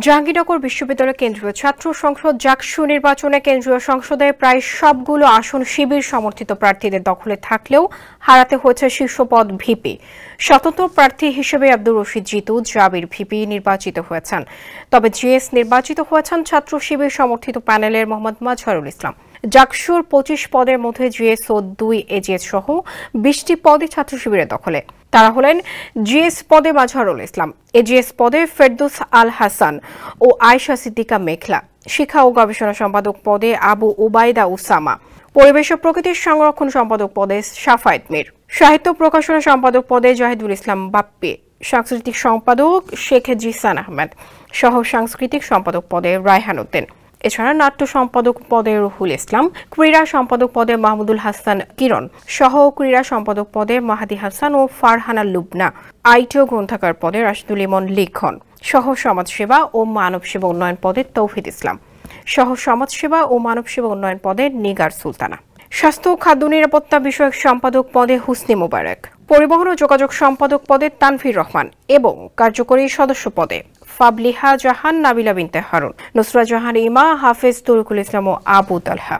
জাহাঙ্গীরনগর বিশ্ববিদ্যালয় কেন্দ্রীয় ছাত্র সংসদ জাকসু নির্বাচনে কেন্দ্রীয় সংসদে প্রায় সবগুলো আসন শিবির সমর্থিত প্রার্থীদের দখলে থাকলেও হারাতে হয়েছে শীর্ষ পদ ভিপি। স্বতন্ত্র প্রার্থী হিসেবে আব্দুর রশিদ জিতু জাবির ভিপি নির্বাচিত হয়েছেন। তবে জিএস নির্বাচিত হয়েছেন ছাত্র শিবির সমর্থিত প্যানেলের মোহাম্মদ মাজহারুল ইসলাম। জাকসুর 25 পদের মধ্যে জিএস ও 2 এজিএস সহ 20টি পদই ছাত্র শিবিরের দখলে। তারা হলেন জিএস পদে মাজহারুল ইসলাম, এজিএস পদে ফেরদৌস আল হাসান ও আয়েশা সিদ্দিকা মেঘলা, শিক্ষা ও গবেষণা সম্পাদক পদে আবু উবাইদা উসামা, পরিবেশ ও প্রকৃতির সংরক্ষণ সম্পাদক পদে সাফায়েত মীর, সাহিত্য প্রকাশনা সম্পাদক পদে জাহিদুল ইসলাম বাপ্পি, সাংস্কৃতিক সম্পাদক শেখ জিসান আহমেদ, সহ সাংস্কৃতিক সম্পাদক পদে রায়হান উদ্দিন। এছাড়া নাট্য সম্পাদক পদে রুহুল ইসলাম, ক্রীড়া সম্পাদক পদে মাহমুদুল হাসান কিরণ, সহ ক্রীড়া সম্পাদক পদে মাহাদি হাসান ও ফারহানা লুবনা, আইটি ও গ্রন্থাগার পদে রাশিদুল ইমন লিখন, সহ সমাজসেবা ও মানব সেবা উন্নয়ন পদে তৌহিদ ইসলাম, সহ সমাজসেবা ও মানব সেবা উন্নয়ন পদে নিগার সুলতানা, স্বাস্থ্য ও খাদ্য নিরাপত্তা বিষয়ক সম্পাদক পদে হুসনি মোবারক, পরিবহন ও যোগাযোগ সম্পাদক পদে তানভীর রহমান এবং কার্যকরী সদস্য পদে ফাবলিহা জাহান, নাবিলা বিনতে হারুন, নুসরাত জাহান ইমা, হাফেজ তরিকুল ইসলাম ও আবু তালহা।